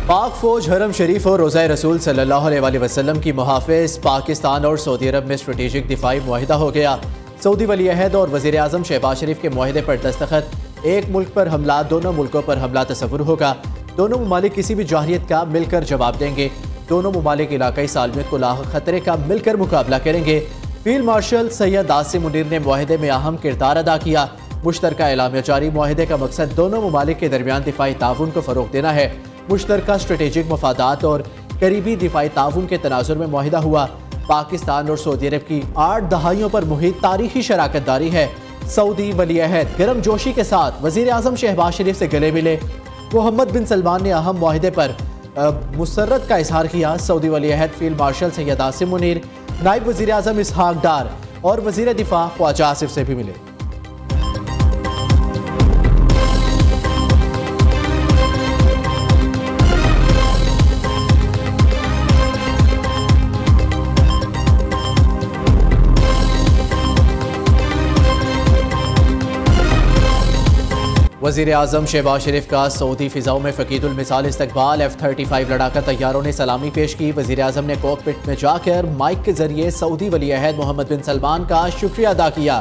पाक फौज हरम शरीफ और रोज़ा रसूल सल्लल्लाहु अलैहि वसल्लम की मुहाफ़िज़ पाकिस्तान और सऊदी अरब में स्ट्रेटेजिक दिफाई मुआहिदा हो गया। सऊदी वली अहद और वज़ीर आज़म शहबाज शरीफ के मुआहिदे पर दस्तखत। एक मुल्क पर हमला, दोनों मुल्कों पर हमला तसव्वुर होगा। दोनों ममालिक किसी भी जाहिरियत का मिलकर जवाब देंगे। दोनों ममालिक इलाकाई सालमियत को लाहक खतरे का मिलकर मुकाबला करेंगे। फील्ड मार्शल सैयद आसिम मुनीर ने मुआहिदे में अहम किरदार अदा किया। मुश्तरका एलामिया जारी। मुआहिदे का मकसद दोनों ममालिक के दरमियान दिफाई ताउन को फ़रोग़ देना है। मुश्तरका स्ट्रेटेजिक मफादात और करीबी दिफाई ताउन के तनाजुर में मुआहिदा हुआ। पाकिस्तान और सऊदी अरब की 8 दहाइयों पर मुहित तारीखी शराकत दारी है। सऊदी वली अहद गर्म जोशी के साथ वज़ीर आज़म शहबाज शरीफ से गले मिले। मोहम्मद बिन सलमान ने अहम मुआहिदे पर मुसर्रत का इजहार किया। सऊदी वली अहद फील्ड मार्शल सैयद आसिम मुनीर, नायब वज़ीर आज़म इसहाक डार और वज़ीर दिफा ख्वाजा आसिफ से भी मिले। वज़ीर आज़म शहबाज शरीफ का सऊदी फ़िज़ाओं में फ़कीदुल मिसाल इस्तकबाल। F-35 लड़ाका तैयारों ने सलामी पेश की। वज़ीर आज़म ने कॉकपिट में जाकर माइक के जरिए सऊदी वली अहद मोहम्मद बिन सलमान का शुक्रिया अदा किया।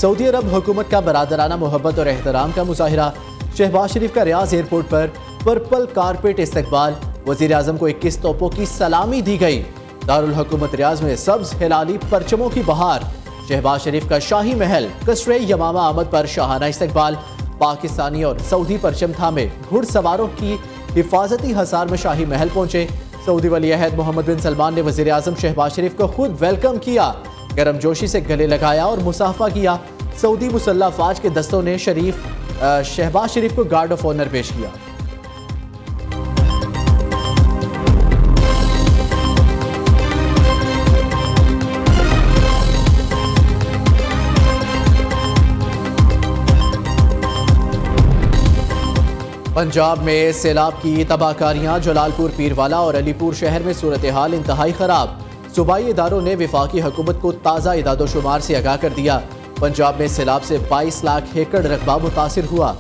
सऊदी अरब हुकूमत का बरादराना मोहब्बत और एहतराम का मुजाहिरा। शहबाज शरीफ का रियाज एयरपोर्ट पर पर्पल कारपेट इस्तकबाल। वज़ीर आज़म को 21 तोपों की सलामी दी गई। दारुल हुकूमत रियाज में सब्ज़ हिलाली परचमों की बहार। शहबाज शरीफ का शाही महल कसरे यमामा आमद पर शाहाना इस्तकबाल। पाकिस्तानी और सऊदी परचम थामे घुड़सवारों की हिफाजती हसार में शाही महल पहुंचे। सऊदी वली अहद मोहम्मद बिन सलमान ने वज़ीर आज़म शहबाज शरीफ को खुद वेलकम किया। गर्मजोशी से गले लगाया और मुसाफा किया। सऊदी मुसल्लह अफवाज के दस्तों ने शहबाज शरीफ को गार्ड ऑफ ऑनर पेश किया। पंजाब में सैलाब की तबाहकारियां। जलालपुर, पीरवाला और अलीपुर शहर में सूरत हाल इंतहाई खराब। सूबाई इदारों ने वफाकी हुकूमत को ताज़ा इदादोशुमार से आगाह कर दिया। पंजाब में सैलाब से 22 लाख एकड़ रकबा मुतासिर हुआ।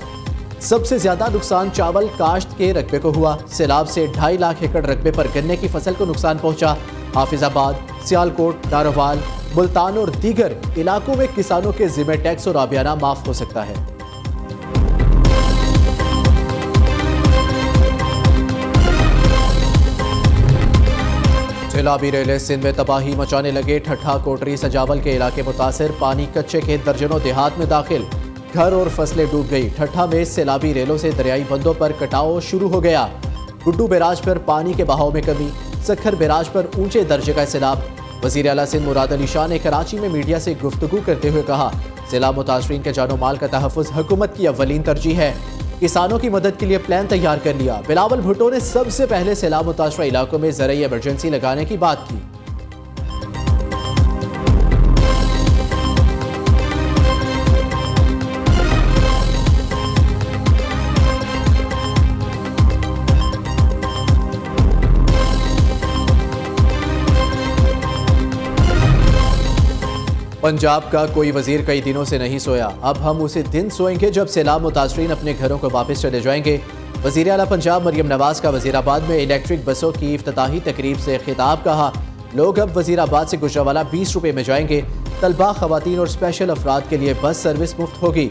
सबसे ज्यादा नुकसान चावल काश्त के रकबे को हुआ। सैलाब से 2.5 लाख एकड़ रकबे पर गन्ने की फसल को नुकसान पहुंचा। हाफिजाबाद, सियालकोट, नारोवाल, मुल्तान और दीगर इलाकों में किसानों के जिम्मे टैक्स और आबियाना माफ हो सकता है। सैलाबी रेले सिंध में तबाही मचाने लगे। ठट्ठा, कोटरी, सजावल के इलाके मुतासिर। पानी कच्चे खेत दर्जनों देहात में दाखिल। घर और फसलें डूब गई। ठट्ठा में सैलाबी रेलों से दरियाई बंदों पर कटाव शुरू हो गया। गुड्डू बैराज पर पानी के बहाव में कमी। सखर बैराज पर ऊंचे दर्जे का सैलाब। वज़ीर आला सिंध मुराद अली शाह ने कराची में मीडिया से गुफ्तगू करते हुए कहा, सैलाब मुतासरीन के जानो माल का तहफ़्फ़ुज़ हुकूमत की अव्वलीन तरजीह है। किसानों की मदद के लिए प्लान तैयार कर लिया। बिलावल भुट्टो ने सबसे पहले सैलाब मुतासरा इलाकों में ज़रूरी इमरजेंसी लगाने की बात की। पंजाब का कोई वजीर कई दिनों से नहीं सोया। अब हम उसी दिन सोएंगे जब सैलाब मुतासरीन अपने घरों को वापस चले जाएंगे। वज़ीर आला पंजाब मरियम नवाज का वज़ीराबाद में इलेक्ट्रिक बसों की इफ्तिताही तकरीब से खिताब। कहा, लोग अब वज़ीराबाद से गुजरावाला 20 रुपये में जाएंगे। तलबा, खवातीन और स्पेशल अफराद के लिए बस सर्विस मुफ्त होगी।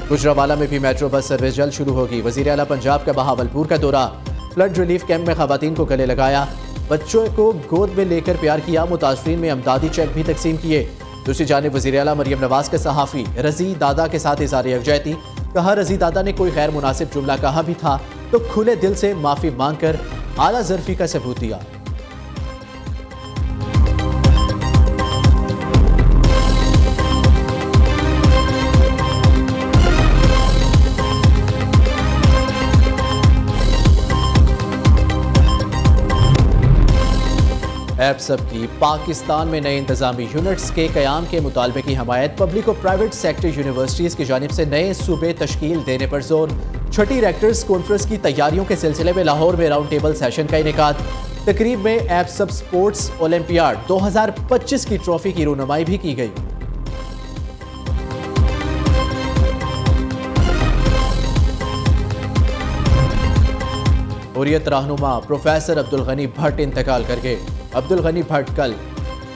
गुजरावाला में भी मेट्रो बस सर्विस जल्द शुरू होगी। वज़ीर आला पंजाब का बहावलपुर का दौरा। फ्लड रिलीफ कैंप में खवातीन को गले लगाया। बच्चों को गोद में लेकर प्यार किया। मुतासरीन में अमदादी चेक भी तकसीम किए। दूसरी जानिब वज़ीर आला मरियम नवाज के सहाफ़ी रज़ी दादा के साथ इज़हार यकजहती। कहा, रज़ी दादा ने कोई गैर मुनासिब जुमला कहा भी था तो खुले दिल से माफ़ी मांग कर आला ज़र्फ़ी का सबूत दिया। एप्सब की पाकिस्तान में नए इंतजामी यूनिट्स के क़याम के मुतालबे की हमायत। पब्लिक और प्राइवेट सेक्टर यूनिवर्सिटीज़ की जानिब से नए सूबे तश्कील देने पर जोर। छठी रेक्टर्स कॉन्फ्रेंस की तैयारियों के सिलसिले में लाहौर में राउंड टेबल सेशन का इनेकाद। तकरीब में एप्सब स्पोर्ट्स ओलंपियाड 2025 की ट्रॉफी की रूनुमाई भी की गई। हुर्रियत रहनुमा प्रोफेसर अब्दुल गनी भट्ट इंतकाल कर गए। अब्दुल गनी भट्ट कल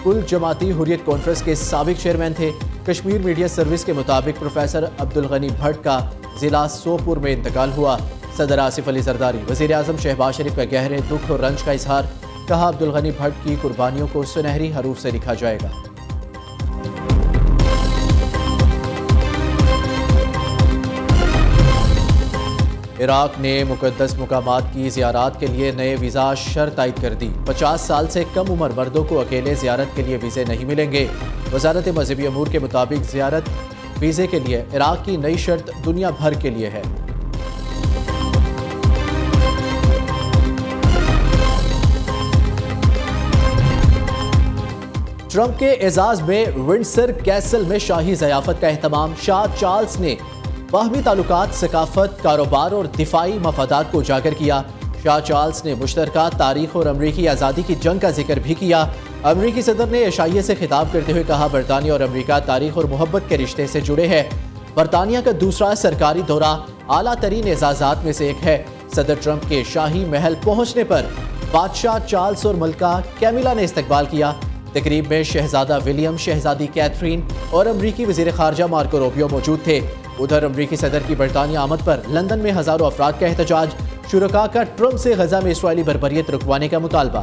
कुल जमाती हुर्रियत कॉन्फ्रेंस के साबिक चेयरमैन थे। कश्मीर मीडिया सर्विस के मुताबिक प्रोफेसर अब्दुल गनी भट्ट का जिला सोपुर में इंतकाल हुआ। सदर आसिफ अली जरदारी, वज़ीर आज़म शहबाज शरीफ का गहरे दुख और रंज का इजहार। कहा, अब्दुल गनी भट्ट की कुर्बानियों को सुनहरी हरूफ से लिखा जाएगा। इराक ने मुकद्दस मुकामात की ज़ियारत के लिए नए वीज़ा शर्त आयद कर दी। 50 साल से कम उम्र मर्दों को अकेले ज़ियारत के लिए वीज़े नहीं मिलेंगे। वज़ारत मज़हबी अमूर के मुताबिक ज़ियारत वीज़े के लिए इराक की नई शर्त दुनिया भर के लिए है। ट्रंप के एजाज में विंडसर कैसल में शाही ज़याफत का एहतमाम। शाह चार्ल्स ने बाहमी ताल्लुकात, सकाफत, कारोबार और दिफाई मफादात को उजागर किया। शाह चार्ल्स ने मुश्तरका तारीख और अमरीकी आज़ादी की जंग का जिक्र भी किया। अमरीकी सदर ने एशिया से खिताब करते हुए कहा, बरतानिया और अमरीका तारीख और मोहब्बत के रिश्ते से जुड़े हैं। बरतानिया का दूसरा सरकारी दौरा आला तरीन एजाज़ात में से एक है। सदर ट्रंप के शाही महल पहुंचने पर बादशाह चार्ल्स और मलका कैमिला ने इस्तकबाल किया। तकरीब में शहजादा विलियम, शहजादी कैथरीन और अमरीकी वज़ीर ख़ारजा मार्को रूबियो मौजूद थे। उधर अमरीकी सदर की बरतानिया आमद पर लंदन में हज़ारों अफराद का एहतजाज। शुरका का ट्रंप से गजा में इस्राइली बर्बरियत रुकवाने का मुतालबा।